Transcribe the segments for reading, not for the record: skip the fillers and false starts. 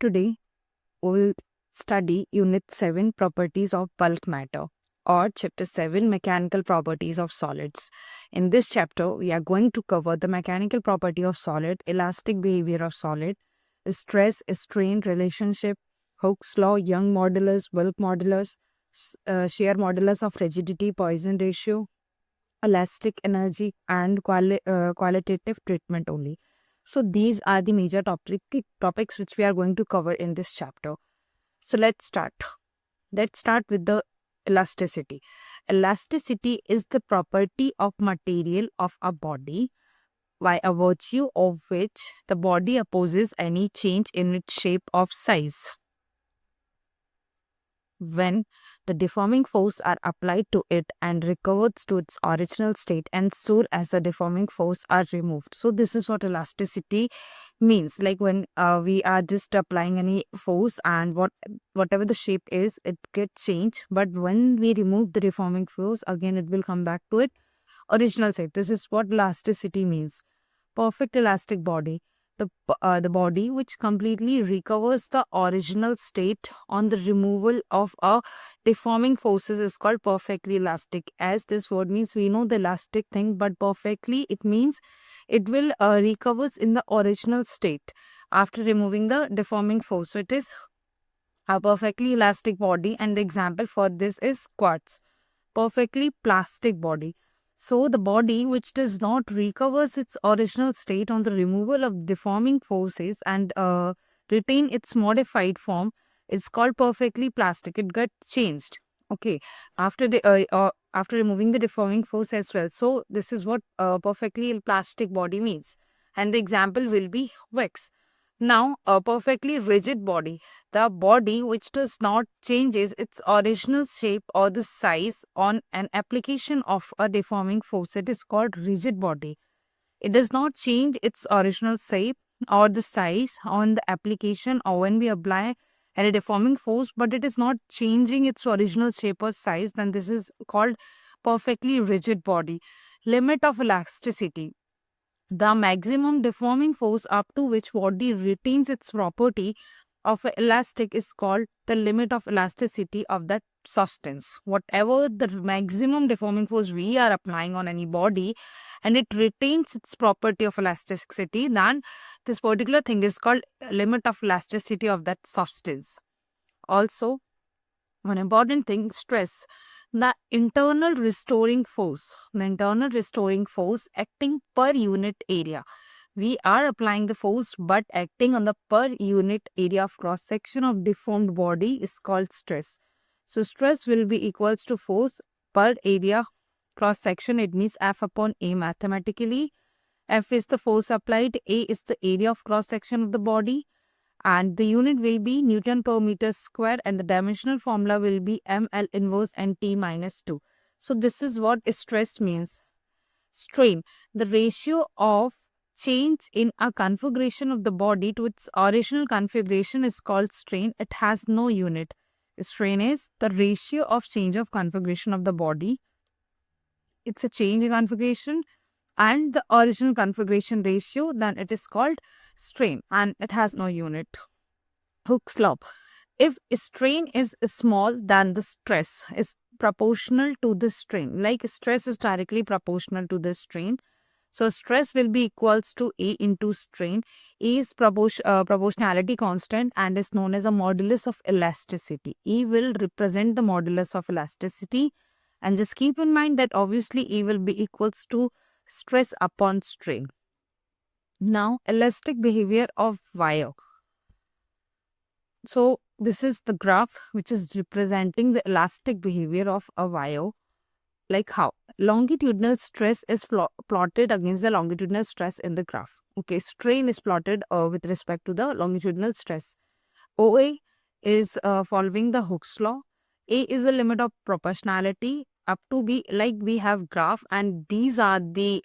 Today, we'll study Unit 7 Properties of Bulk Matter or Chapter 7 Mechanical Properties of Solids. In this chapter, we are going to cover the mechanical property of solid, elastic behavior of solid, stress strain relationship, Hooke's law, Young modulus, bulk modulus, shear modulus of rigidity, Poisson ratio, elastic energy, and qualitative treatment only. So these are the major topics which we are going to cover in this chapter. So let's start. Let's start with the elasticity. Elasticity is the property of material of a body by a virtue of which the body opposes any change in its shape or size. When the deforming force are applied to it and recovers to its original state and soon as the deforming force are removed. So this is what elasticity means. Like when we are just applying any force and whatever the shape is, it gets changed. But when we remove the deforming force, again it will come back to its original shape. This is what elasticity means. Perfect elastic body. The body which completely recovers the original state on the removal of a deforming forces is called perfectly elastic. As this word means, we know the elastic thing, but perfectly it means it will recovers in the original state after removing the deforming force. So it is a perfectly elastic body, and the example for this is quartz. Perfectly plastic body. So the body which does not recovers its original state on the removal of deforming forces and retain its modified form is called perfectly plastic. It got changed. Okay, after removing the deforming force as well. So this is what perfectly plastic body means, and the example will be wax. Now, a perfectly rigid body, the body which does not changes its original shape or the size on an application of a deforming force, it is called rigid body. It does not change its original shape or the size on the application or when we apply a deforming force, but it is not changing its original shape or size, then this is called perfectly rigid body. Limit of elasticity. The maximum deforming force up to which body retains its property of elastic is called the limit of elasticity of that substance. Whatever the maximum deforming force we are applying on any body and it retains its property of elasticity, then this particular thing is called limit of elasticity of that substance. Also, one important thing, stress. The internal restoring force acting per unit area. We are applying the force but acting on the per unit area of cross section of deformed body is called stress. So stress will be equals to force per area cross section. It means F upon A mathematically. F is the force applied, A is the area of cross section of the body, and the unit will be Newton per meter square, and the dimensional formula will be ml inverse and t minus 2. So this is what stress means. Strain, the ratio of change in a configuration of the body to its original configuration is called strain. It has no unit. Strain is the ratio of change of configuration of the body. It's a change in configuration and the original configuration ratio, then it is called strain, and it has no unit. Hooke's law. If strain is small, then the stress is proportional to the strain. Like stress is directly proportional to the strain. So stress will be equals to A into strain. A is proportionality constant and is known as a modulus of elasticity. E will represent the modulus of elasticity. And just keep in mind that obviously E will be equals to stress upon strain. Now, elastic behavior of wire. So this is the graph which is representing the elastic behavior of a wire. Like how? Longitudinal stress is plotted against the longitudinal stress in the graph. Okay, strain is plotted with respect to the longitudinal stress. OA is following the Hooke's law. A is the limit of proportionality up to B, like we have graph, and these are the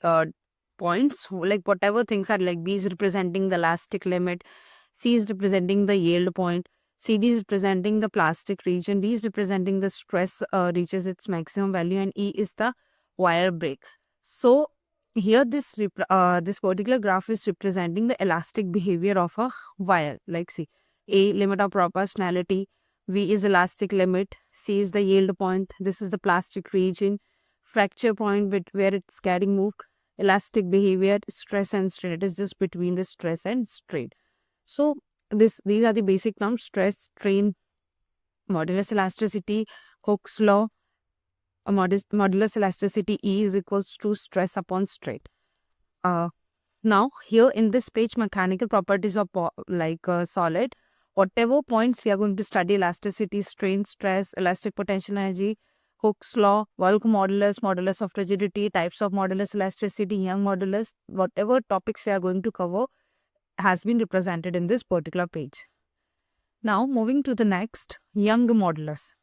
points, like whatever things are, like B is representing the elastic limit, C is representing the yield point, CD is representing the plastic region, D is representing the stress reaches its maximum value, and E is the wire break. So here this particular graph is representing the elastic behavior of a wire. Like see, A, limit of proportionality. V is elastic limit. C is the yield point. This is the plastic region. Fracture point where it's getting moved. Elastic behavior, stress and strain. It is just between the stress and strain. So these are the basic terms: stress, strain, modulus elasticity, Hooke's law. Modulus elasticity E is equals to stress upon strain. Now here in this page, mechanical properties of solid, whatever points we are going to study: elasticity, strain, stress, elastic potential energy, Hooke's law, bulk modulus, modulus of rigidity, types of modulus elasticity, Young modulus, whatever topics we are going to cover has been represented in this particular page. Now moving to the next, Young modulus.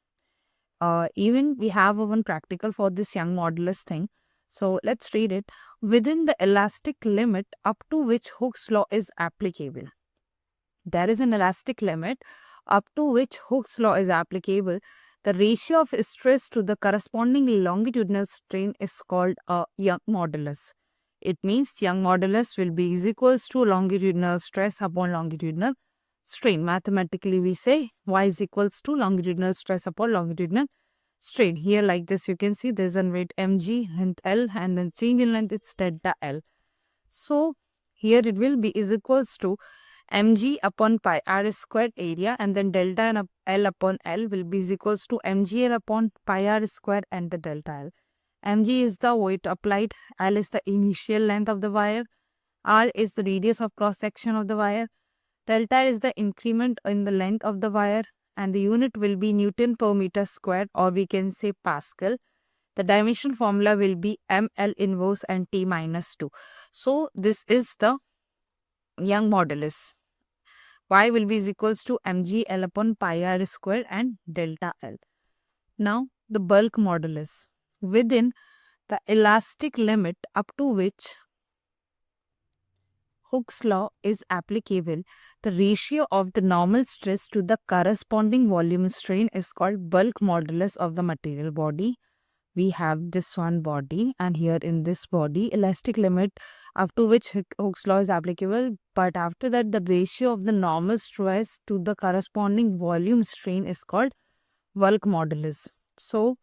Even we have one practical for this Young modulus thing. So let's read it. Within the elastic limit up to which Hooke's law is applicable. There is an elastic limit up to which Hooke's law is applicable. The ratio of stress to the corresponding longitudinal strain is called a Young modulus. It means Young modulus will be is equals to longitudinal stress upon longitudinal strain. Mathematically, we say Y is equals to longitudinal stress upon longitudinal strain. Here like this, you can see there's a weight mg, length L, and then change in length it's delta L. So here it will be is equals to mg upon pi r squared area, and then delta and L upon L will be is equals to mgl upon pi r squared and the delta L. Mg is the weight applied, L is the initial length of the wire, R is the radius of cross section of the wire, delta is the increment in the length of the wire, and the unit will be Newton per meter squared, or we can say Pascal. The dimension formula will be ml inverse and t minus 2. So this is the Young modulus. Y will be is equals to mg L upon pi r squared and delta L. Now the bulk modulus. Within the elastic limit up to which Hooke's law is applicable, the ratio of the normal stress to the corresponding volume strain is called bulk modulus of the material body. We have this one body, and here in this body, elastic limit up to which Hooke's law is applicable, but after that the ratio of the normal stress to the corresponding volume strain is called bulk modulus. So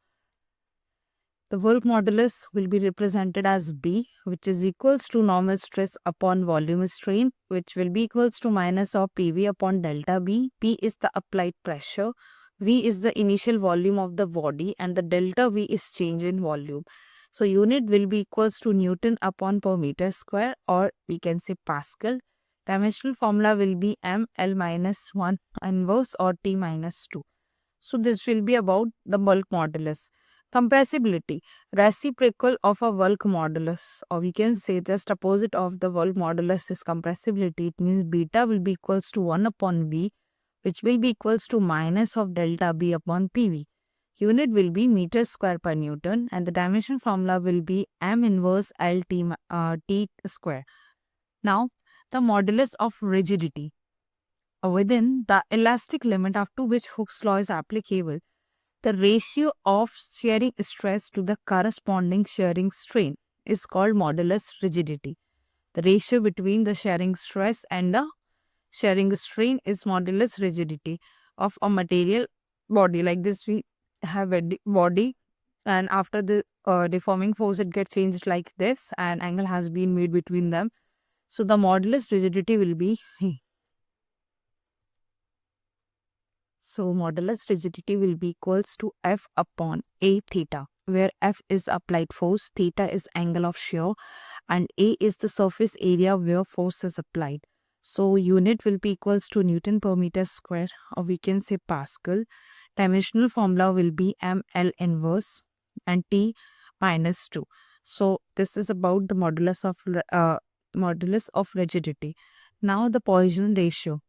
the bulk modulus will be represented as B, which is equals to normal stress upon volume strain, which will be equals to minus of PV upon delta B. P is the applied pressure, V is the initial volume of the body, and the delta V is change in volume. So unit will be equals to Newton upon per meter square, or we can say Pascal. Dimensional formula will be ml minus 1 inverse or t minus 2. So this will be about the bulk modulus. Compressibility, reciprocal of a bulk modulus, or we can say just opposite of the bulk modulus is compressibility. It means beta will be equals to 1 upon V, which will be equals to minus of delta B upon PV. Unit will be meter square per Newton, and the dimension formula will be m inverse L t square. Now, the modulus of rigidity. Within the elastic limit up to which Hooke's law is applicable, the ratio of shearing stress to the corresponding shearing strain is called modulus rigidity. The ratio between the shearing stress and the shearing strain is modulus rigidity of a material body. Like this, we have a body, and after the deforming force, it gets changed like this, and angle has been made between them. So the modulus rigidity will be modulus rigidity will be equals to F upon A theta, where F is applied force, theta is angle of shear, and A is the surface area where force is applied. So unit will be equals to Newton per meter square, or we can say Pascal. Dimensional formula will be ml inverse and t minus 2. So this is about the modulus of rigidity. Now the Poisson ratio.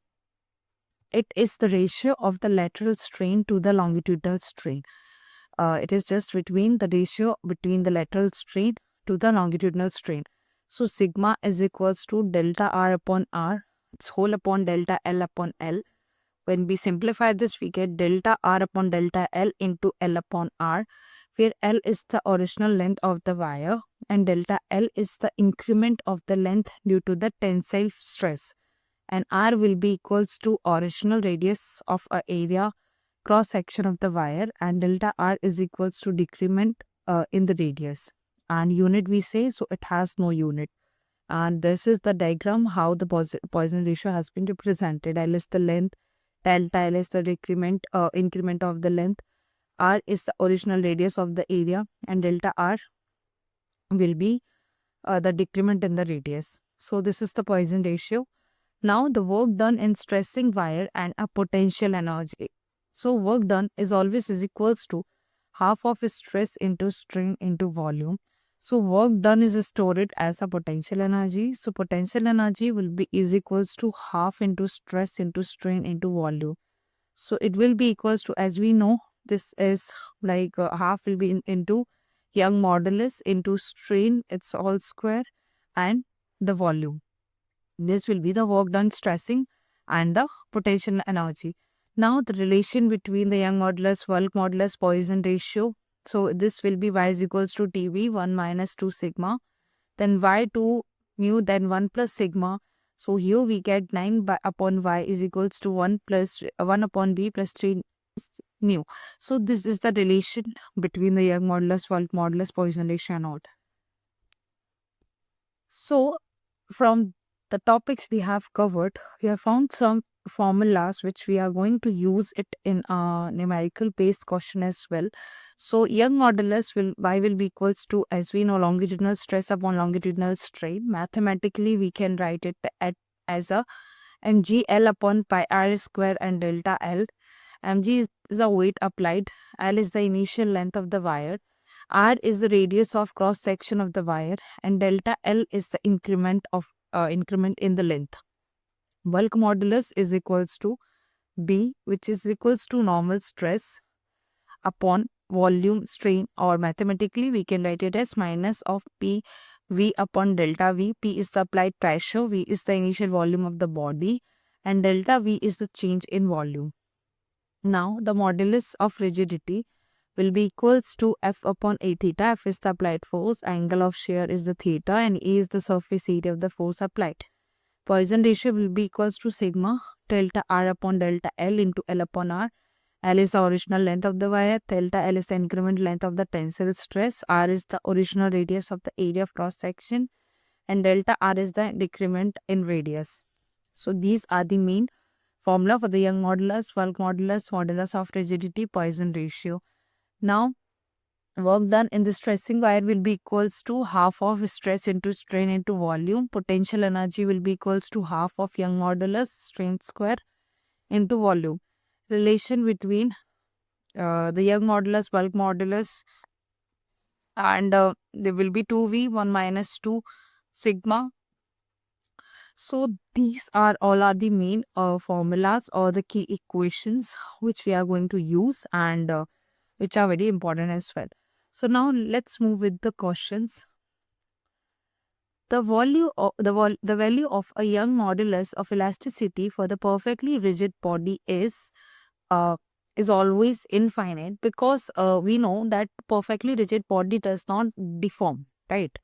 It is the ratio of the lateral strain to the longitudinal strain. It is just between the ratio between the lateral strain to the longitudinal strain. So sigma is equals to delta R upon R, its whole upon delta L upon L. When we simplify this, we get delta R upon delta L into L upon R, where L is the original length of the wire and delta L is the increment of the length due to the tensile stress. and r will be equals to original radius of a area cross section of the wire, and delta r is equals to decrement in the radius. And unit we say, so it has no unit. And this is the diagram how the Poisson ratio has been represented. L is the length, delta L is the increment of the length, r is the original radius of the area, and delta r will be the decrement in the radius. So this is the Poisson ratio. Now the work done in stressing wire and a potential energy. So work done is always is equals to half of stress into strain into volume. So work done is stored as a potential energy. So potential energy will be is equals to half into stress into strain into volume. So it will be equals to, as we know, this is like half will be into Young modulus into strain, its all square, and the volume. This will be the work done stressing and the potential energy. Now the relation between the Young modulus, bulk modulus, Poisson ratio. So this will be y is equals to Tv 1 minus 2 sigma, then y 2 mu, then 1 plus sigma. So here we get 9 by, upon y is equals to 1 plus 1 upon b plus 3 mu. So this is the relation between the Young modulus, bulk modulus, Poisson ratio and all. So from the topics we have covered, we have found some formulas which we are going to use it in a numerical based question as well. So Young modulus will y will be equals to, as we know, longitudinal stress upon longitudinal strain. Mathematically we can write it as a mgl upon pi r square and delta L. Mg is the weight applied, L is the initial length of the wire, R is the radius of cross section of the wire, and delta L is the increment in the length. Bulk modulus is equals to B, which is equals to normal stress upon volume strain, or mathematically we can write it as minus of P V upon delta V. P is the applied pressure, V is the initial volume of the body, and delta V is the change in volume. Now the modulus of rigidity will be equals to F upon A theta. F is the applied force, angle of shear is the theta, and A is the surface area of the force applied. Poisson ratio will be equals to sigma delta R upon delta L into L upon R. L is the original length of the wire, delta L is the increment length of the tensile stress, R is the original radius of the area of cross section, and delta R is the decrement in radius. So these are the main formula for the Young modulus, bulk modulus, modulus of rigidity, Poisson ratio. Now, work done in the stressing wire will be equals to half of stress into strain into volume. Potential energy will be equals to half of Young modulus, strain square into volume. Relation between the Young modulus, bulk modulus, and there will be 2V, 1 minus 2 sigma. So these are all are the main formulas or the key equations which we are going to use, and which are very important as well. So now let's move with the questions. The value of a Young modulus of elasticity for the perfectly rigid body is always infinite, because we know that perfectly rigid body does not deform, right?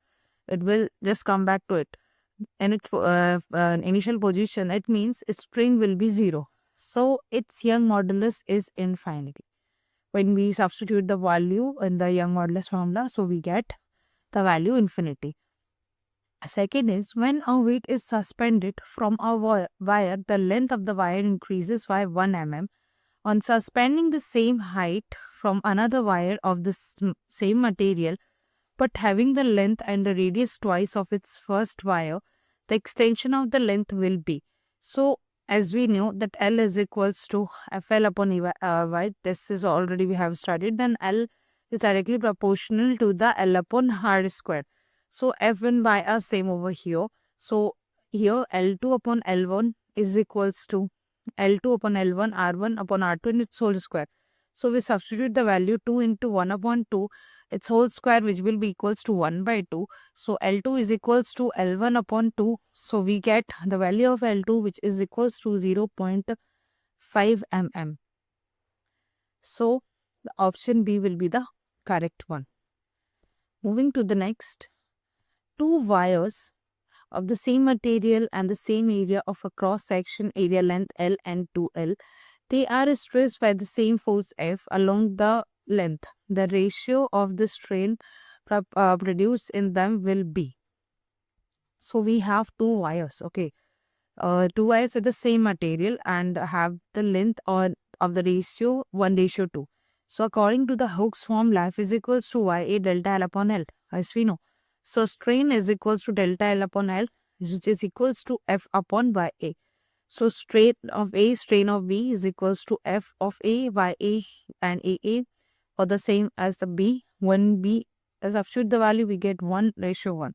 It will just come back to it in its initial position. It means its spring will be 0. So its Young modulus is infinite. When we substitute the value in the Young modulus formula, so we get the value infinity. Second is, when a weight is suspended from a wire, the length of the wire increases by 1 mm. On suspending the same height from another wire of the same material, but having the length and the radius twice of its first wire, the extension of the length will be. So, as we know that L is equals to FL upon Y, this is already we have studied, then L is directly proportional to the L upon R square. So, F1 by R same over here. So, here L2 upon L1 is equals to L2 upon L1, R1 upon R2 and its whole square. So, we substitute the value 2 into 1 upon 2, its whole square, which will be equals to 1 by 2. So, L2 is equals to L1 upon 2. So, we get the value of L2, which is equals to 0.5 mm. So, the option B will be the correct one. Moving to the next. Two wires of the same material and the same area of a cross section area length L and 2L, they are stressed by the same force F along the length. The ratio of the strain produced in them will be. So we have two wires, okay. Two wires with the same material and have the length or of the ratio 1:2. So according to the Hooke's formula, F is equals to YA delta L upon L, as we know. So strain is equals to delta L upon L, which is equals to F upon YA. So strain of A, strain of B is equals to F of A by A and AA, or the same as the B. When B is substitute the value, we get 1:1.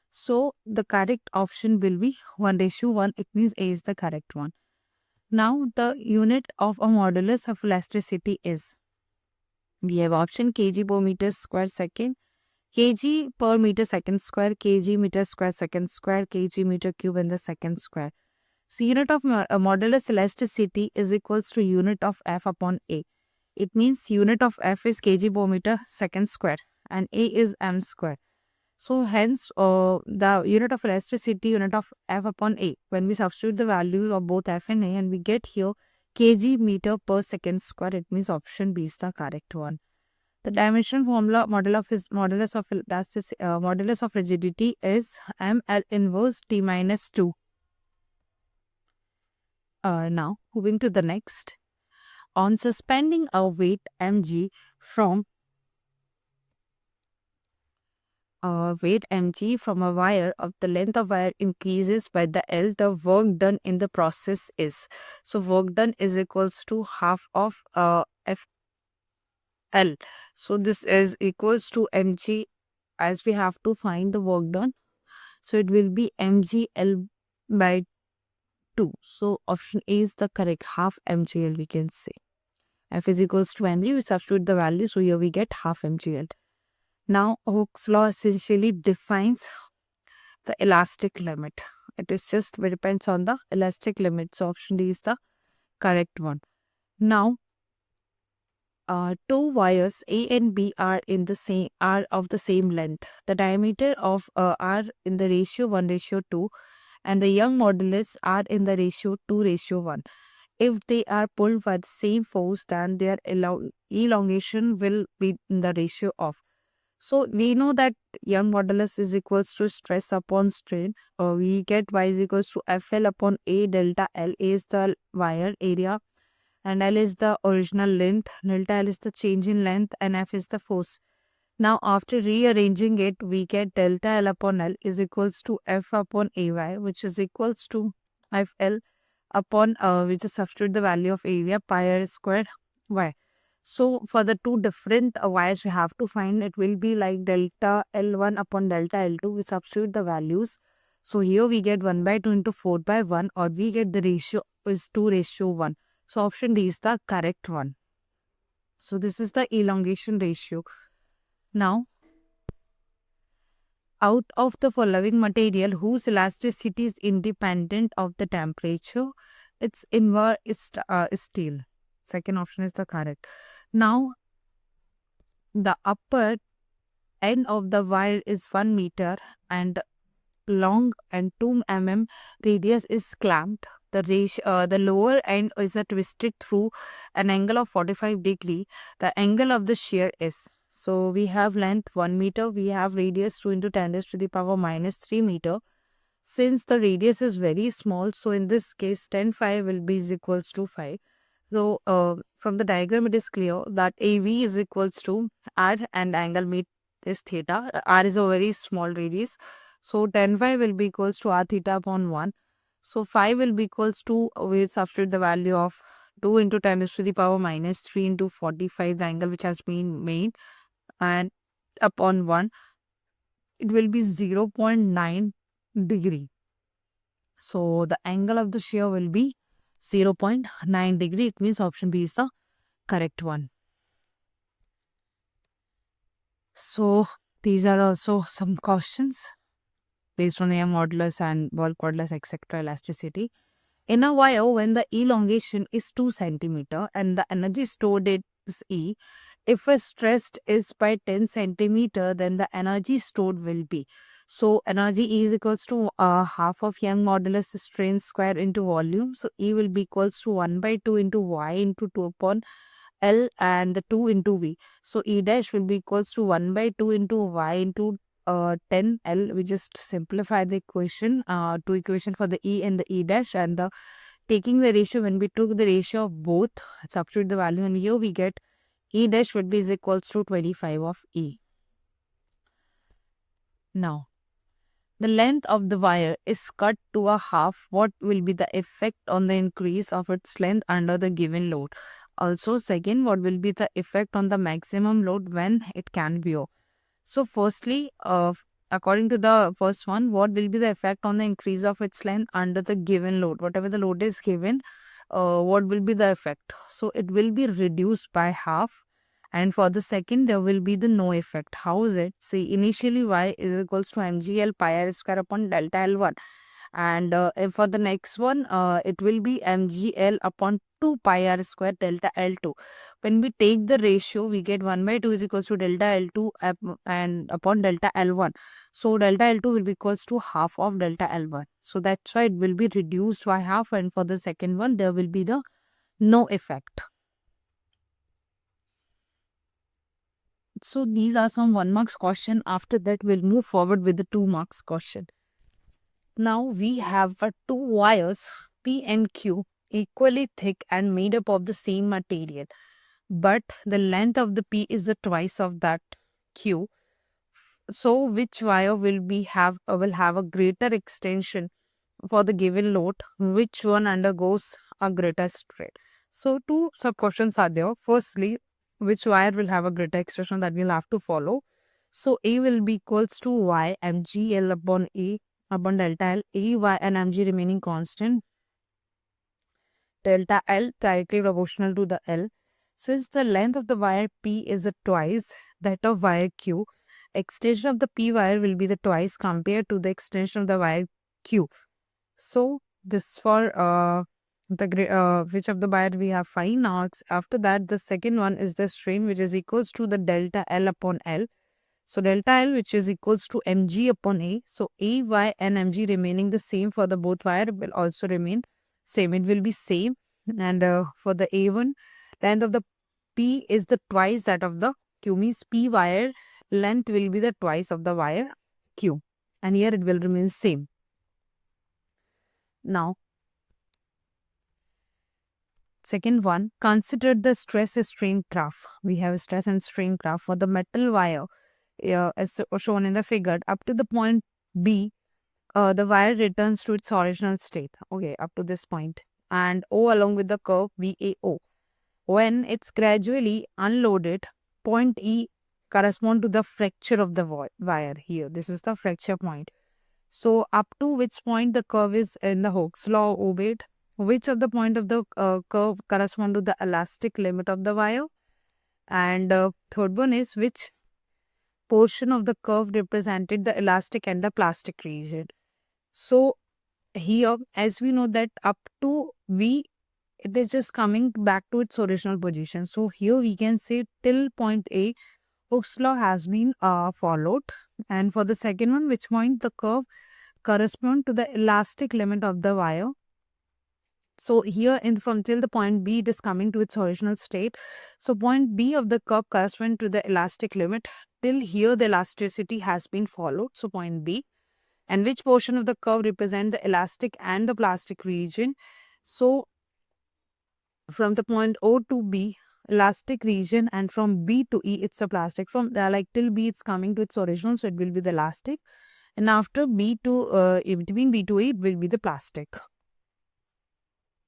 So the correct option will be 1:1. It means A is the correct one. Now the unit of a modulus of elasticity is, we have option kg per meter square second, kg per meter second square, kg meter square second square, kg meter cube and the second square. So unit of modulus elasticity is equals to unit of F upon A. It means unit of F is kg per meter second square and A is m square. So hence the unit of elasticity, unit of F upon A, when we substitute the values of both F and A and we get here kg meter per second square, it means option B is the correct one. The dimension formula modulus of rigidity is mL inverse T minus 2. Now moving to the next. On suspending a weight mg from a wire of the length of wire increases by the L, the work done in the process is. So work done is equals to half of FL. So this is equals to mg, as we have to find the work done. So it will be mgl by 2. So option A is the correct, half mgl we can say. F is equals to mg, we substitute the value, so here we get half mgl. Now Hooke's law essentially defines the elastic limit. It is just depends on the elastic limit. So option D is the correct one. Now two wires A and B are of the same length. The diameter of are in the ratio 1:2 and the Young modulus are in the ratio 2:1. If they are pulled by the same force, then their elongation will be in the ratio of. So we know that Young modulus is equals to stress upon strain. We get Y is equals to FL upon A delta L. A is the wire area and L is the original length. Delta L is the change in length and F is the force. Now after rearranging it, we get delta L upon L is equals to F upon AY, which is equals to FL upon, we just substitute the value of area pi r square Y. So for the two different Y's we have to find, it will be like delta L1 upon delta L2. We substitute the values. So here we get 1/2 into 4/1, or we get the ratio is 2:1. So option D is the correct one. So this is the elongation ratio. Now, out of the following material whose elasticity is independent of the temperature, its inverse is steel. Second option is the correct. Now, the upper end of the wire is 1 meter and long and 2 mm radius is clamped. The lower end is twisted through an angle of 45 degree. The angle of the shear is. So we have length 1 meter. We have radius 2 into 10 raised to the power minus 3 meter. Since the radius is very small, so in this case 10 phi will be is equals to 5. So from the diagram it is clear that AV is equals to R and angle meet is theta. R is a very small radius. So 10 phi will be equals to R theta upon 1. So phi will be equals to, we substitute the value of 2 into 10 raised to the power minus 3 into 45, the angle which has been made, and upon 1. It will be 0.9 degree. So the angle of the shear will be 0.9 degree. It means option B is the correct one. So these are also some questions based on the Young modulus and bulk modulus, etc. elasticity. In a wire, when the elongation is 2 centimeter and the energy stored is E, if a stress is by 10 centimeter, then the energy stored will be. So energy E is equals to half of Young modulus strain square into volume. So E will be equals to 1 by 2 into Y into 2 upon L and the 2 into V. So E dash will be equals to 1 by 2 into Y into 10 L. We just simplify the equation, two equation for the E and the E dash, and the taking the ratio, when we took the ratio of both, substitute the value, and here we get E dash would be is equals to 25 of E. Now, the length of the wire is cut to a half. What will be the effect on the increase of its length under the given load? Also, second, what will be the effect on the maximum load when it can be over? So, firstly, according to the first one, what will be the effect on the increase of its length under the given load? Whatever the load is given, what will be the effect? So, it will be reduced by half. And for the second, there will be the no effect. How is it? See, initially y is equals to mgl pi r square upon delta L1. And for the next one, it will be mgl upon 2 pi r square delta L2. When we take the ratio, we get 1 by 2 is equals to delta L2 and upon delta L1. So delta L2 will be equals to half of delta L1. So that's why it will be reduced by half. And for the second one, there will be the no effect. So these are some 1 marks question. After that, we'll move forward with the 2 marks question. Now we have two wires P and Q equally thick and made up of the same material. But the length of the P is the twice of that Q. So which wire will have a greater extension for the given load? Which one undergoes a greater strain? So two sub questions are there. Firstly, which wire will have a greater extension, that we'll have to follow. So A will be equals to Y mgl upon A upon delta L. A, Y and mg remaining constant. Delta L directly proportional to the L. Since the length of the wire P is a twice that of wire Q, extension of the P wire will be the twice compared to the extension of the wire Q. So this for which of the wire we have find. Now after that, the second one is the strain, which is equals to the delta L upon L. So delta L, which is equals to mg upon A. So A, Y and mg remaining the same for the both wire will also remain same. It will be same. And for the A1, length of the P is the twice that of the Q, means P wire length will be the twice of the wire Q. And here it will remain same. Now, second one, consider the stress strain graph. We have a stress and strain graph for the metal wire as shown in the figure. Up to the point B, the wire returns to its original state. Okay, up to this point. And O along with the curve VAO. When it's gradually unloaded, point E correspond to the fracture of the wire here. This is the fracture point. So up to which point the curve is in the Hooke's law obeyed? Which of the point of the curve correspond to the elastic limit of the wire? And third one is which portion of the curve represented the elastic and the plastic region? So here, as we know that up to V, it is just coming back to its original position. So here we can say till point A, Hooke's law has been followed. And for the second one, which point the curve correspond to the elastic limit of the wire. So here from till the point B, it is coming to its original state. So point B of the curve correspond to the elastic limit. Till here the elasticity has been followed. So point B. And which portion of the curve represent the elastic and the plastic region? So from the point O to B, elastic region, and from B to E, it's a plastic. From like till B, it's coming to its original, so it will be the elastic. And after B to between B to E, it will be the plastic.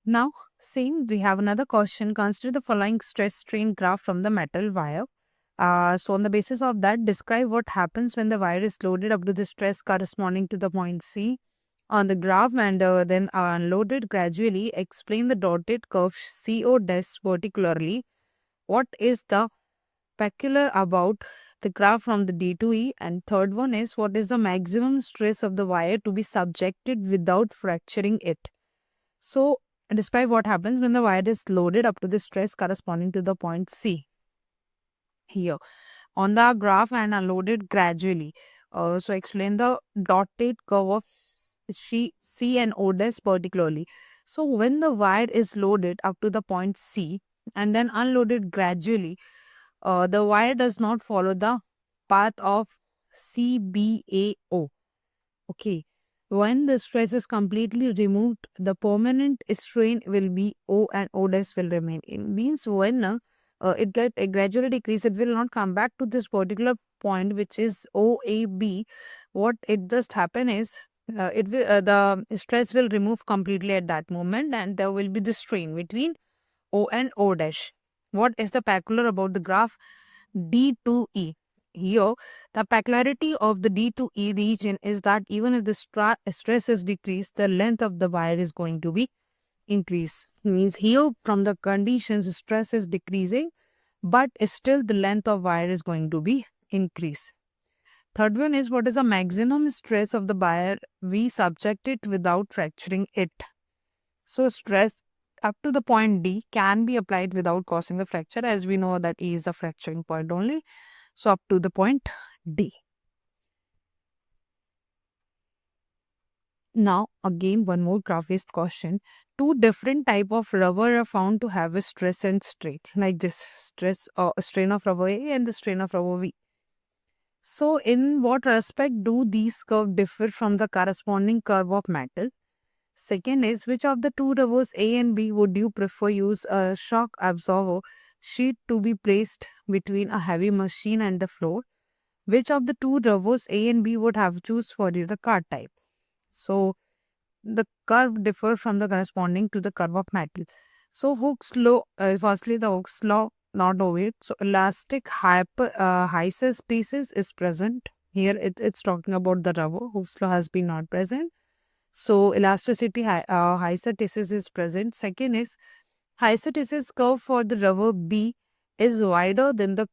Now, same, we have another question. Consider the following stress strain graph from the metal wire. So on the basis of that, describe what happens when the wire is loaded up to the stress corresponding to the point C on the graph, and then unloaded gradually. Explain the dotted curve CO dash particularly. What is the peculiar about the graph from the D to E? And third one is, what is the maximum stress of the wire to be subjected without fracturing it? So describe what happens when the wire is loaded up to the stress corresponding to the point C. Here on the graph and unloaded gradually. So explain the dotted curve of C and O dash particularly. So when the wire is loaded up to the point C and then unloaded gradually, the wire does not follow the path of CBAO. Okay. When the stress is completely removed, the permanent strain will be O and O dash will remain. It means when it gradually decrease, it will not come back to this particular point which is OAB. What it just happen is the stress will remove completely at that moment, and there will be the strain between O and O dash. What is the peculiar about the graph D to E? Here, the peculiarity of the D to E region is that even if the stress is decreased, the length of the wire is going to be increased. Means here from the conditions, stress is decreasing, but still the length of wire is going to be increased. Third one is what is the maximum stress of the wire we subject it without fracturing it. So stress up to the point D can be applied without causing the fracture, as we know that E is the fracturing point only. So up to the point D. Now again one more graph-based question. Two different type of rubber are found to have a stress and strain, like this strain of rubber A and the strain of rubber B. So in what respect do these curves differ from the corresponding curve of metal? Second is, which of the two rubbers A and B would you prefer use a shock absorber sheet to be placed between a heavy machine and the floor? Which of the two rubbers A and B would have choose for you the card type? So the curve differ from the corresponding to the curve of metal. So Hooke's law, firstly the Hooke's law not obeyed. So elastic hypothesis is present. Here it's talking about the rubber. Hooke's law has been not present. So elasticity hypothesis is present. Second is hypothesis curve for the rubber B is wider than the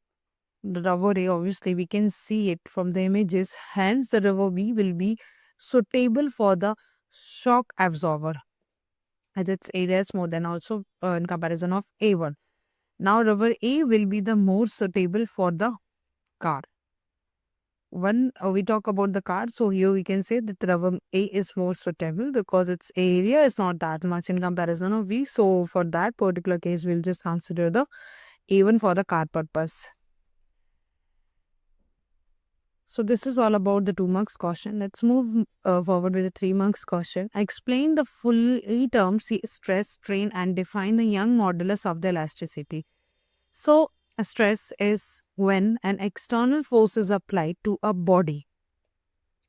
rubber A. Obviously, we can see it from the images. Hence, the rubber B will be suitable for the shock absorber, as its area is more than also in comparison of A1. Now, rubber A will be the more suitable for the car. When we talk about the car, so here we can say that rubber A is more suitable because its area is not that much in comparison of V. So, for that particular case, we'll just consider the A1 for the car purpose. So this is all about the 2 marks question. Let's move forward with the 3 marks question. Explain the fully terms stress, strain and define the Young modulus of the elasticity. So a stress is when an external force is applied to a body.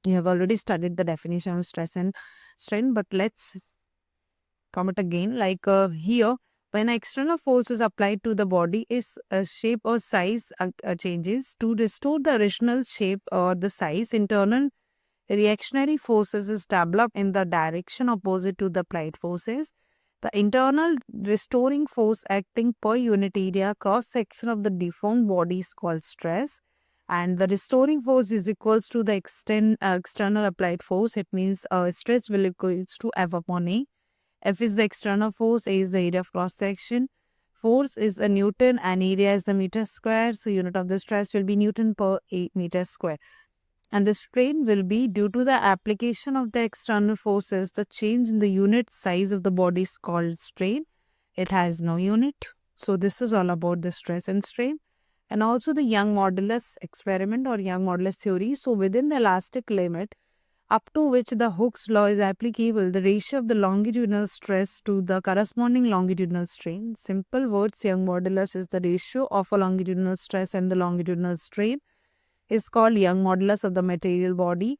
You have already studied the definition of stress and strain, but let's come it again. Like here, when external force is applied to the body, its shape or size changes. To restore the original shape or the size, internal reactionary forces is developed in the direction opposite to the applied forces. The internal restoring force acting per unit area cross section of the deformed body is called stress. And the restoring force is equals to the external applied force. It means stress will equals to F upon A. F is the external force, A is the area of cross section. Force is a Newton and area is the meter square. So unit of the stress will be Newton per 8 meter square. And the strain will be due to the application of the external forces. The change in the unit size of the body is called strain. It has no unit. So this is all about the stress and strain. And also the Young modulus experiment or Young modulus theory. So within the elastic limit up to which the Hooke's law is applicable, the ratio of the longitudinal stress to the corresponding longitudinal strain. Simple words, Young modulus is the ratio of a longitudinal stress and the longitudinal strain is called Young modulus of the material body.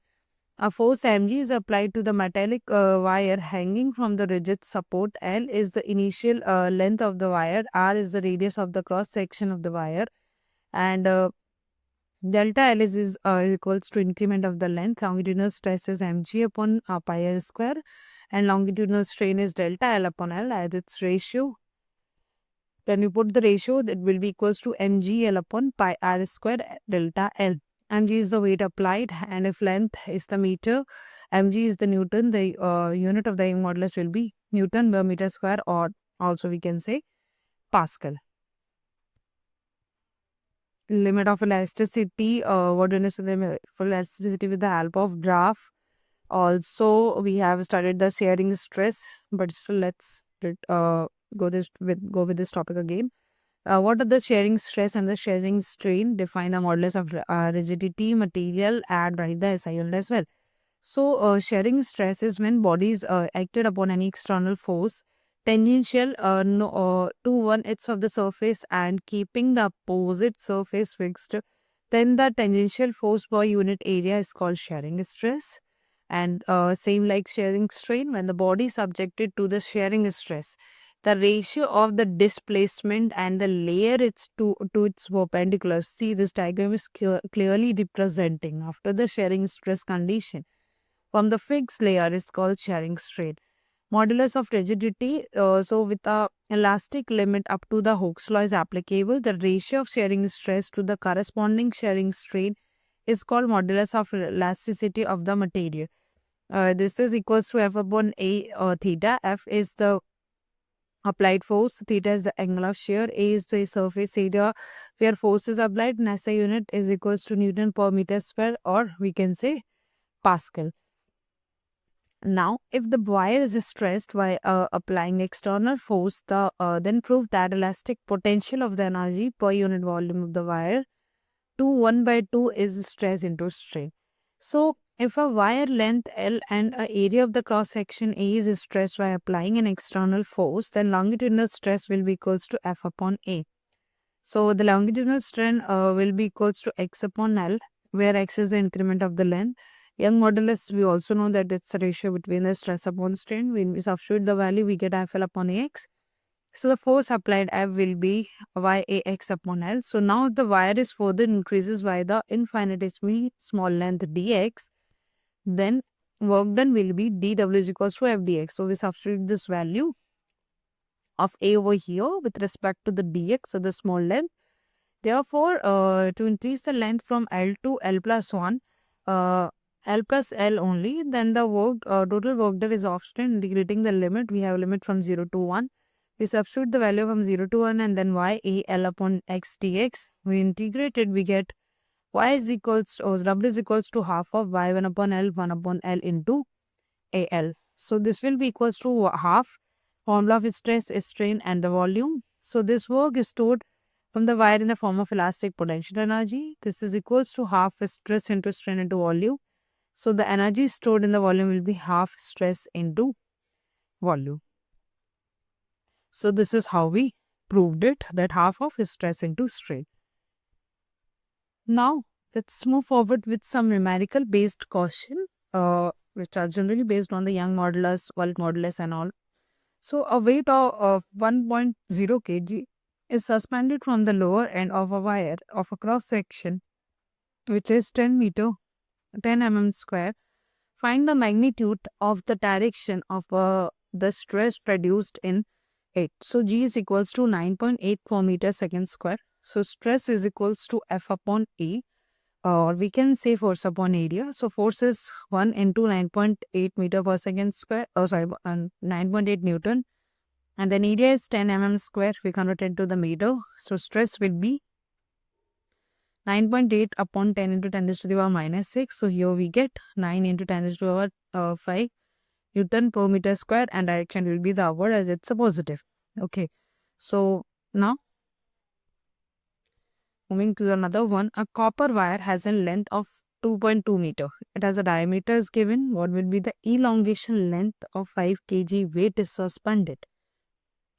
A force mg is applied to the metallic wire hanging from the rigid support. L is the initial length of the wire. R is the radius of the cross section of the wire. And delta L is equals to increment of the length. Longitudinal stress is mg upon pi r square. And longitudinal strain is delta L upon L as its ratio. When we put the ratio, that will be equals to mgl upon pi r square delta L. Mg is the weight applied, and if length is the meter, mg is the Newton. The unit of the Young modulus will be Newton per meter square, or also we can say Pascal. limit of elasticity. What do you say limit for elasticity with the help of graph. Also, we have studied the shearing stress, but still let's go with this topic again. What are the shearing stress and the shearing strain? Define the modulus of rigidity, material, and write the SI unit as well. So, shearing stress is when bodies acted upon any external force tangential to one edge of the surface and keeping the opposite surface fixed. Then the tangential force per unit area is called shearing stress. And same like shearing strain, when the body is subjected to the shearing stress, the ratio of the displacement and the layer to its perpendicular. See, this diagram is clearly representing after the shearing stress condition from the fixed layer is called shearing strain. Modulus of rigidity, so with a elastic limit up to the Hooke's law is applicable, the ratio of shearing stress to the corresponding shearing strain is called modulus of elasticity of the material. This is equals to F upon A theta. F is the applied force, theta is the angle of shear, A is the surface area where force is applied, and SI unit is equals to Newton per meter square, or we can say Pascal. Now, if the wire is stressed by applying external force, then prove that elastic potential of the energy per unit volume of the wire to 1 by 2 is stress into strain. So, if a wire length L and a area of the cross section A is stressed by applying an external force, then longitudinal stress will be equals to F upon A. So, the longitudinal strain will be equals to X upon L, where X is the increment of the length. Young modulus, we also know that it's a ratio between the stress upon strain. When we substitute the value, we get FL upon AX. So, the force applied F will be YAX upon L. So, now the wire is further increases by the infinitesimally small length dx, then work done will be dW is equals to FDX. So, we substitute this value of A over here with respect to the dx, so the small length. Therefore, to increase the length from L to L plus 1, L plus L only, then the total work done is often integrating the limit. We have a limit from 0 to 1. We substitute the value from 0 to 1 and then y a L upon x dx. We integrate it, we get y is equals to, W is equals to half of y1 upon L into AL. So, this will be equals to half formula of stress, strain and the volume. So, this work is stored from the wire in the form of elastic potential energy. This is equals to half stress into strain into volume. So, the energy stored in the volume will be half stress into volume. So, this is how we proved it, that half of stress into strain. Now, let's move forward with some numerical based question, which are generally based on the Young modulus, Welt modulus and all. So, a weight of 1.0 kg is suspended from the lower end of a wire of a cross section, which is 10 mm square. Find the magnitude of the direction of the stress produced in it. So, G is equals to 9.84 meter second square. So, stress is equals to F upon A, or we can say force upon area. So, force is 1 into 9.8 meter per second square, 9.8 Newton. And then area is 10 mm square, we convert it to the meter. So, stress will be 9.8 upon 10 into 10 raised to the power minus 6. So, here we get 9 into 10 raised to the power 5 Newton per meter square, and direction will be the upward as it's a positive. Okay. So, now moving to another one, a copper wire has a length of 2.2 meter. It has a diameter is given. What will be the elongation length of 5 kg weight is suspended?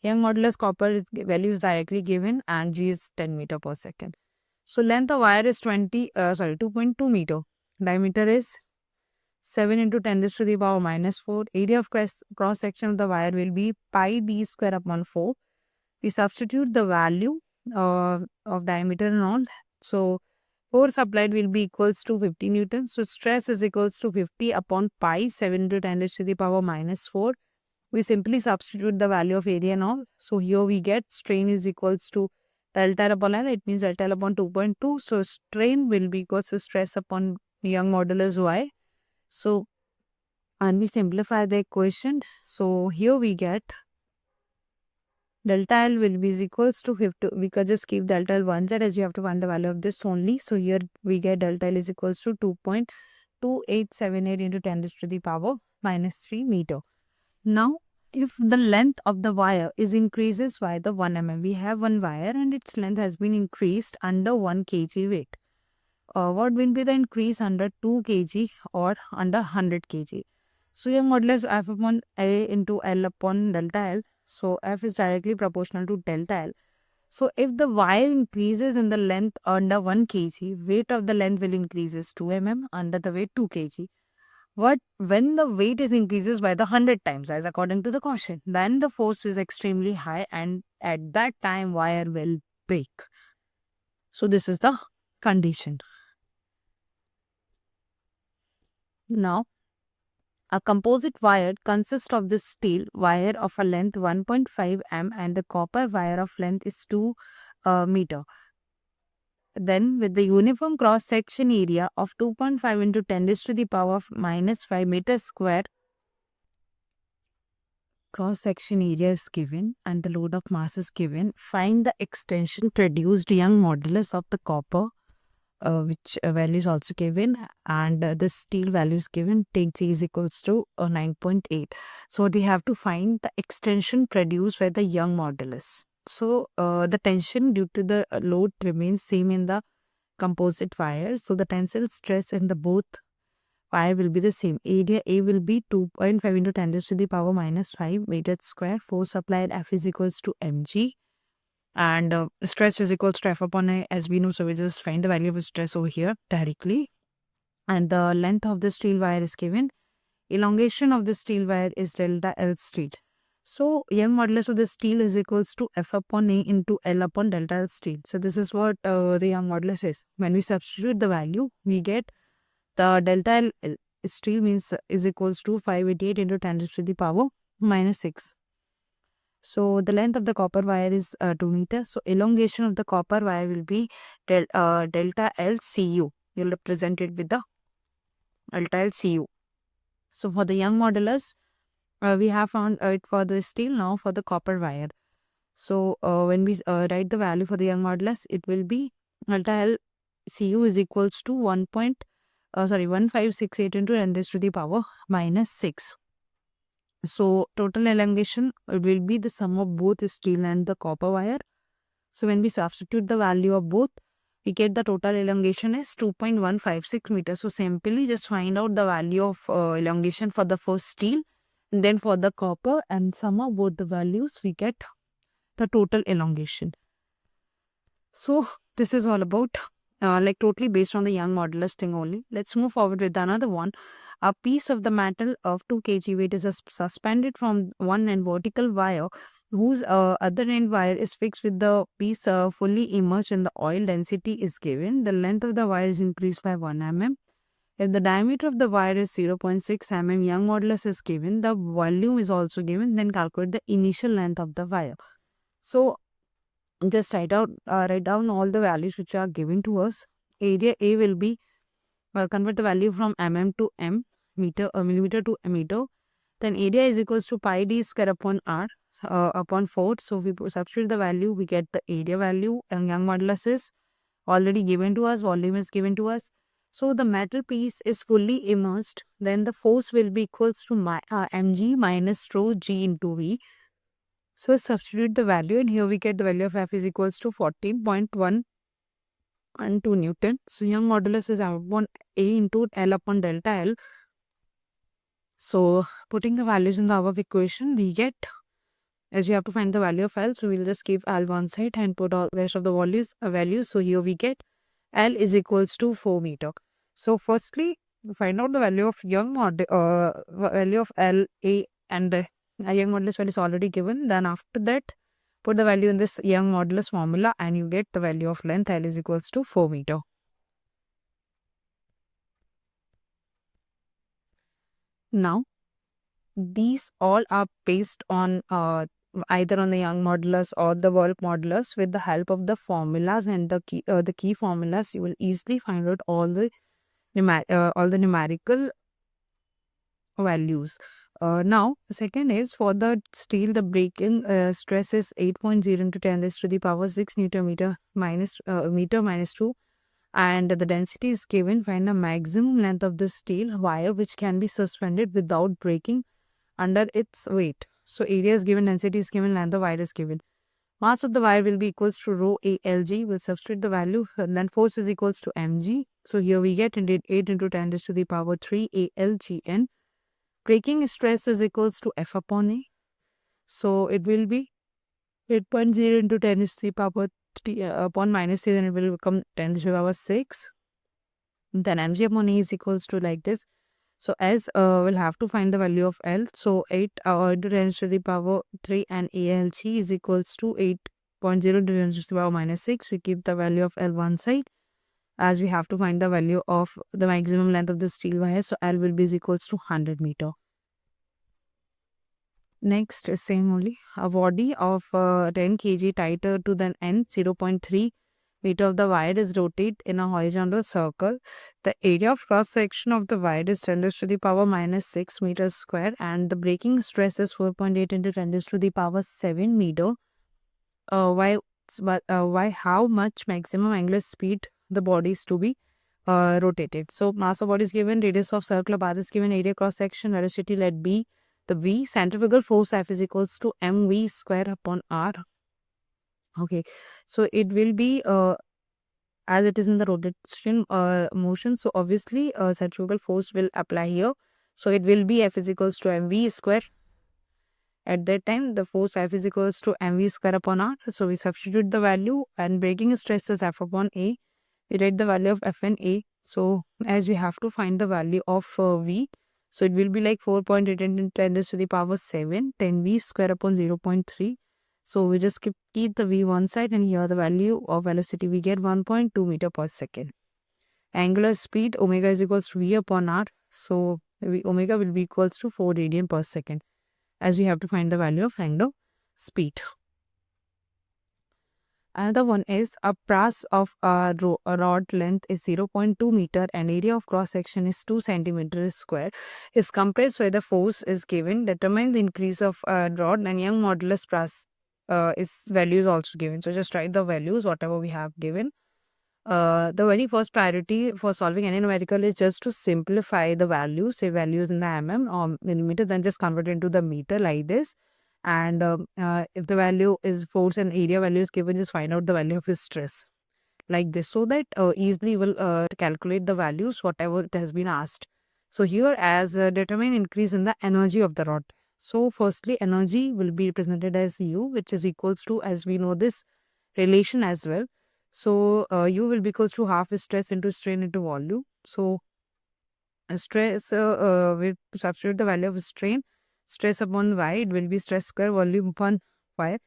Young modulus copper value is directly given and G is 10 meter per second. So, length of wire is 2.2 meter. Diameter is 7 into 10 raised to the power minus 4. Area of cross section of the wire will be pi d square upon 4. We substitute the value of diameter and all. So, force applied will be equals to 50 Newton. So, stress is equals to 50 upon pi 7 into 10 raised to the power minus 4. We simply substitute the value of area and all. So, here we get strain is equals to delta L upon L. It means delta L upon 2.2. So, strain will be equals to stress upon Young modulus Y. So, and we simplify the equation. So, here we get delta L will be is equals to 50. We can just keep delta L one side as you have to find the value of this only. So here we get delta L is equals to 2.2878 into 10 to the power minus 3 meter. Now, if the length of the wire is increases by the 1 mm, we have one wire and its length has been increased under 1 kg weight. What will be the increase under 2 kg or under 100 kg? So, Young modulus F upon A into L upon delta L. So, F is directly proportional to delta L. So, if the wire increases in the length under 1 kg, weight of the length will increases 2 mm under the weight 2 kg. But when the weight is increases by the 100 times as according to the question, then the force is extremely high and at that time wire will break. So, this is the condition. Now, a composite wire consists of the steel wire of a length 1.5 m and the copper wire of length is 2 meter. Then with the uniform cross section area of 2.5 into 10 raised to the power of minus 5 meters square, cross section area is given and the load of mass is given. Find the extension produced Young modulus of the copper, which value is also given, and the steel value is given. Take G is equals to 9.8. So we have to find the extension produced by the Young modulus. So the tension due to the load remains same in the composite wire. So the tensile stress in the both wire will be the same. Area A will be 2.5 into 10 raised to the power minus 5 meters square. Force applied F is equals to mg. And stress is equals to F upon A as we know. So we just find the value of stress over here directly. And the length of the steel wire is given. Elongation of the steel wire is delta L steel. So Young modulus of the steel is equals to F upon A into L upon delta L steel. So this is what the Young modulus is. When we substitute the value, we get the delta L steel means is equals to 588 into 10 raised to the power minus 6. So the length of the copper wire is 2 meters. So elongation of the copper wire will be delta L Cu. You'll represent it with the delta L Cu. So for the Young modulus, we have found it for the steel. Now for the copper wire. So when we write the value for the Young modulus, it will be delta L Cu is equals to 1568 into 10 raised to the power minus 6. So total elongation will be the sum of both the steel and the copper wire. So when we substitute the value of both, we get the total elongation is 2.156 meters. So simply just find out the value of elongation for the first steel and then for the copper, and sum of both the values, we get the total elongation. So this is all about like totally based on the Young modulus thing only. Let's move forward with another one. A piece of the metal of 2 kg weight is suspended from one end vertical wire whose other end wire is fixed with the piece fully immersed in the oil. Density is given. The length of the wire is increased by 1 mm. If the diameter of the wire is 0.6 mm, Young modulus is given. The volume is also given. Then calculate the initial length of the wire. So just write down all the values which are given to us. Area A will be convert the value from mm to m, millimeter to meter. Then area is equals to pi d square upon r upon 4. So we substitute the value, we get the area value, and Young modulus is already given to us, volume is given to us. So the metal piece is fully immersed. Then the force will be equals to mg minus rho g into v. So substitute the value, and here we get the value of F is equals to 14.112 Newton. So Young modulus is upon A into L upon delta L. So putting the values in the above equation, we get, as you have to find the value of L, so we'll just keep L one side and put all rest of the values. So here we get L is equals to 4 meter. So firstly, find out the value of value of L, A, and Young modulus value is already given. Then after that, put the value in this Young modulus formula and you get the value of length L is equals to 4 meter. Now, these all are based on either on the Young modulus or the Wolff modulus. With the help of the formulas and the key formulas, you will easily find out all the numerical values. Now, the second is for the steel, the breaking stress is 8.0 into 10 raised to the power 6 Newton meter minus 2, and the density is given. Find the maximum length of the steel wire which can be suspended without breaking under its weight. So area is given, density is given, length of wire is given. Mass of the wire will be equals to rho ALG. We'll substitute the value, and then force is equals to mg. So here we get 8 into 10 raised to the power 3 ALGN. Breaking stress is equals to F upon A. So it will be 8.0 into 10 raised to the power 3 upon minus 3, then it will become 10 raised to the power 6. Then mg upon A is equals to like this. So as we'll have to find the value of L. So 8 into 10 raised to the power 3 and ALG is equals to 8.0 into 10 raised to the power minus 6. We keep the value of L one side, as we have to find the value of the maximum length of the steel wire. So L will be is equals to 100 meter. Next is same only. A body of 10 kg tighter to the end 0.3 meter of the wire is rotated in a horizontal circle. The area of cross section of the wire is 10 raised to the power minus 6 meters square, and the breaking stress is 4.8 into 10 raised to the power 7 meter. Why how much maximum angular speed the body is to be rotated? So mass of body is given, radius of circular path is given, area cross section, velocity let be the V, centrifugal force F is equals to mv square upon r. Okay, so it will be as it is in the rotation motion, so obviously centrifugal force will apply here. So it will be F is equals to mv square. At that time, the force F is equals to mv square upon r. So we substitute the value, and breaking stress is F upon A. We write the value of F and A. So as we have to find the value of V, so it will be like 4.8 into 10 raised to the power 7, 10V square upon 0.3. So we just keep the V one side, and here the value of velocity we get 1.2 meter per second. Angular speed omega is equals to V upon R. So omega will be equals to 4 radian per second, as we have to find the value of angular speed. Another one is a brass of a rod length is 0.2 meter and area of cross section is 2 centimeters square is compressed where the force is given. Determine the increase of rod, and Young modulus brass is values also given. So just write the values whatever we have given. The very first priority for solving any numerical is just to simplify the values, say values in the mm or millimeter, then just convert it into the meter like this. And if the value is force and area value is given, just find out the value of his stress like this, so that easily will calculate the values whatever it has been asked. So here as determine increase in the energy of the rod. So firstly energy will be represented as U, which is equals to, as we know this relation as well. So U will be equals to half stress into strain into volume. So stress we substitute the value of strain. Stress upon y, it will be stress square volume upon y.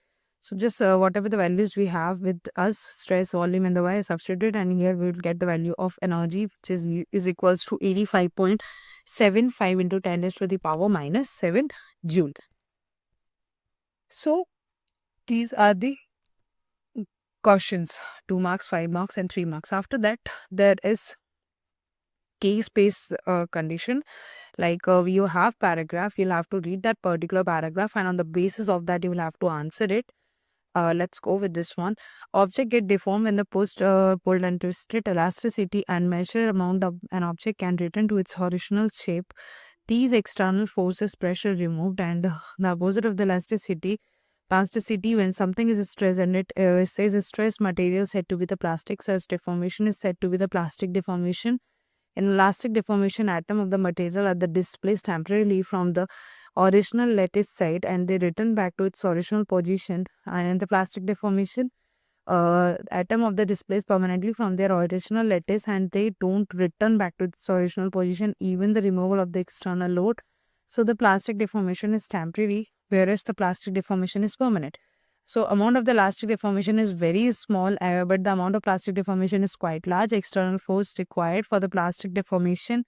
So just whatever the values we have with us, stress, volume and the y substituted, and here we will get the value of energy, which is equals to 85.75 into 10 raised to the power minus 7 joule. So these are the questions, 2 marks, 5 marks and 3 marks. After that there is case-based condition. Like you have paragraph, you'll have to read that particular paragraph, and on the basis of that you will have to answer it. Let's go with this one. Object get deformed when the pulled and twisted. Elasticity and measure amount of an object can return to its original shape. These external forces, pressure removed, and the opposite of the elasticity, plasticity, when something is stressed and it says stress material said to be the plastic, such deformation is said to be the plastic deformation. In elastic deformation, atom of the material are displaced temporarily from the original lattice side and they return back to its original position. And in the plastic deformation, atom of the displaced permanently from their original lattice and they don't return back to its original position even the removal of the external load. So the plastic deformation is temporary, whereas the plastic deformation is permanent. So amount of the elastic deformation is very small, but the amount of plastic deformation is quite large. External force required for the plastic deformation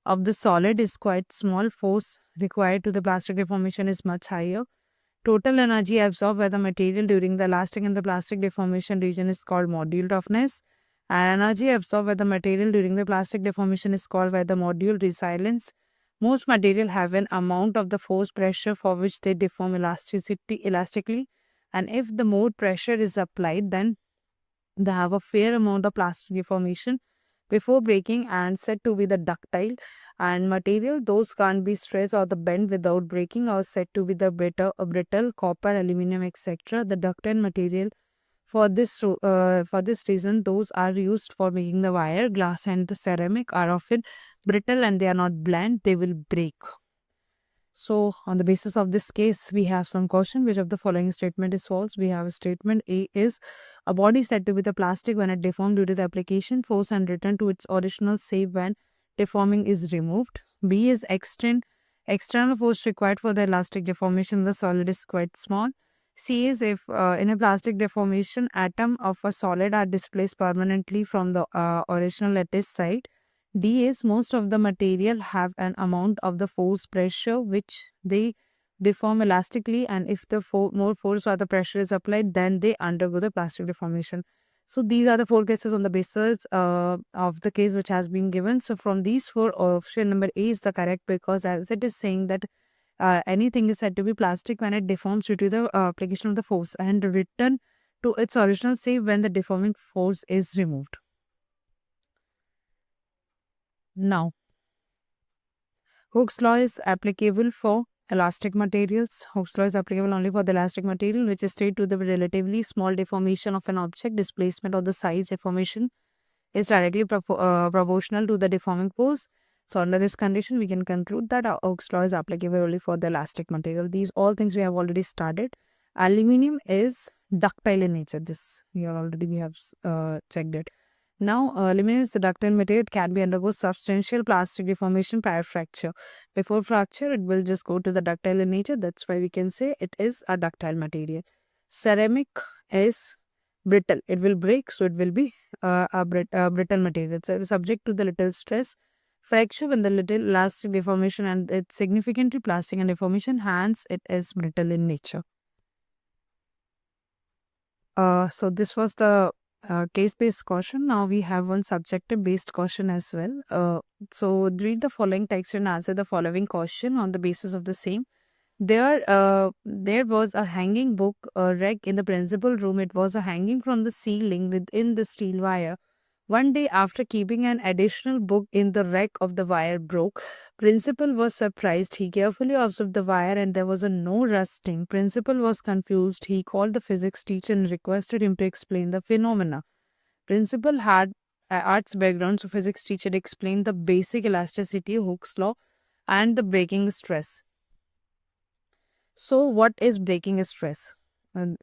of the solid is quite small. Force required to the plastic deformation is much higher. Total energy absorbed by the material during the elastic and the plastic deformation region is called module toughness. And energy absorbed by the material during the plastic deformation is called by the module resilience. Most material have an amount of the force pressure for which they deform elastically, and if the more pressure is applied, then they have a fair amount of plastic deformation before breaking and said to be the ductile. And material those can't be stressed or the bent without breaking are said to be the brittle copper, aluminum, etc. The ductile material for this reason, those are used for making the wire, glass, and the ceramic are often brittle and they are not blunt, they will break. So, on the basis of this case, we have some question. Which of the following statement is false? We have a statement A is a body said to be the plastic when it deformed due to the application force and return to its original shape when deforming is removed. B is external force required for the elastic deformation. The solid is quite small. C is if in a plastic deformation, atom of a solid are displaced permanently from the original lattice side. D is most of the material have an amount of the force pressure which they deform elastically, and if the more force or the pressure is applied, then they undergo the plastic deformation. So these are the four cases on the basis of the case which has been given. So from these four, option number A is the correct, because as it is saying that anything is said to be plastic when it deforms due to the application of the force and return to its original shape when the deforming force is removed. Now, Hooke's law is applicable for elastic materials. Hooke's law is applicable only for the elastic material, which is stated to the relatively small deformation of an object. Displacement of the size deformation is directly proportional to the deforming force. So, under this condition, we can conclude that Hooke's law is applicable only for the elastic material. These all things we have already started. Aluminium is ductile in nature. This we have checked it. Now, aluminum is the ductile material. It can be undergo substantial plastic deformation prior fracture. Before fracture, it will just go to the ductile in nature. That's why we can say it is a ductile material. Ceramic is brittle. It will break, so it will be a brittle material. It's subject to the little stress. Fracture when the little elastic deformation and it's significantly plastic and deformation, hence it is brittle in nature. So this was the case-based question. Now we have one subjective-based question as well. So read the following text and answer the following question on the basis of the same. There was a hanging book rack in the principal room. It was a hanging from the ceiling within the steel wire. One day, after keeping an additional book in the rack of the wire broke, Principal was surprised. He carefully observed the wire and there was no rusting. Principal was confused. He called the physics teacher and requested him to explain the phenomena. Principal had arts background, so physics teacher explained the basic elasticity, Hooke's law, and the breaking stress. So, what is breaking stress?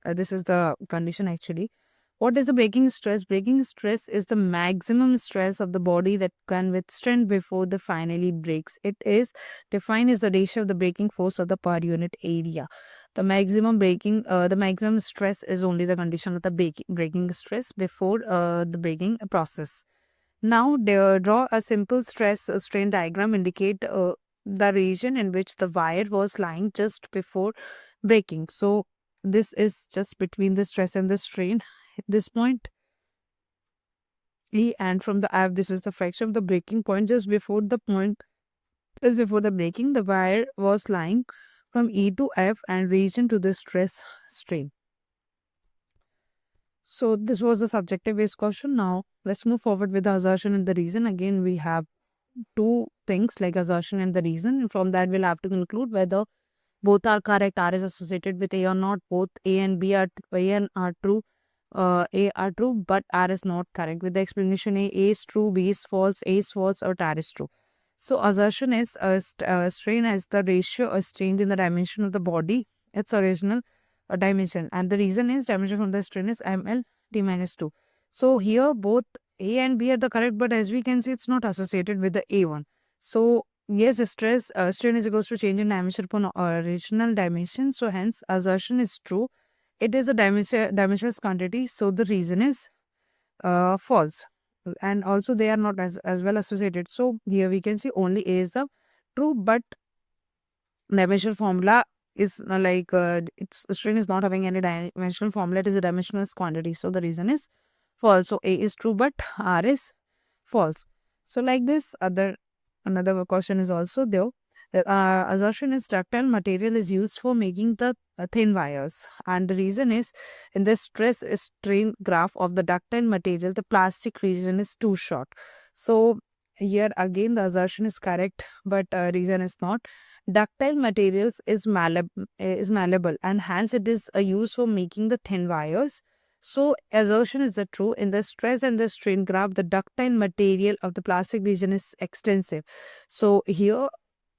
This is the condition actually. What is the breaking stress? Breaking stress is the maximum stress of the body that can withstand before the finally breaks. It is defined as the ratio of the breaking force of the per unit area. The maximum stress is only the condition of the breaking stress before the breaking process. Now, draw a simple stress strain diagram. Indicate the region in which the wire was lying just before breaking. So, this is just between the stress and the strain. At this point, E, and from the F, this is the fraction of the breaking point. Just before the breaking, the wire was lying from E to F and region to the stress strain. So this was the subjective based question. Now let's move forward with the assertion and the reason. Again, we have two things like assertion and the reason. And from that, we'll have to conclude whether both are correct. R is associated with A or not. Both A and B are true. A are true, but R is not correct. With the explanation A is true, B is false, A is false, or R is true. So assertion is strain as the ratio or change in the dimension of the body, its original dimension, and the reason is dimension from the strain is ml t minus 2. So here both A and B are the correct, but as we can see, it's not associated with the A one. So yes, strain is equals to change in dimension upon original dimension. So hence assertion is true. It is a dimensionless quantity. So the reason is false, and also they are not as well associated. So here we can see only A is the true, but dimensional formula is its strain is not having any dimensional formula. It is a dimensionless quantity. So the reason is false. So A is true, but R is false. So like this, another question is also there. The assertion is ductile material is used for making the thin wires, and the reason is in the stress strain graph of the ductile material, the plastic region is too short. So here again the assertion is correct, but reason is not. Ductile materials is malleable, and hence it is used for making the thin wires. So assertion is the true. In the stress and the strain graph, the ductile material of the plastic region is extensive. So here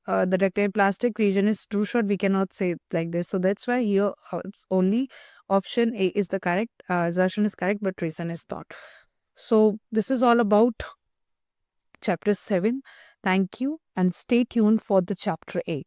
the ductile plastic region is too short. We cannot say it like this. So that's why here it's only option A is the correct. Assertion is correct, but reason is not. So this is all about chapter 7. Thank you and stay tuned for the chapter 8.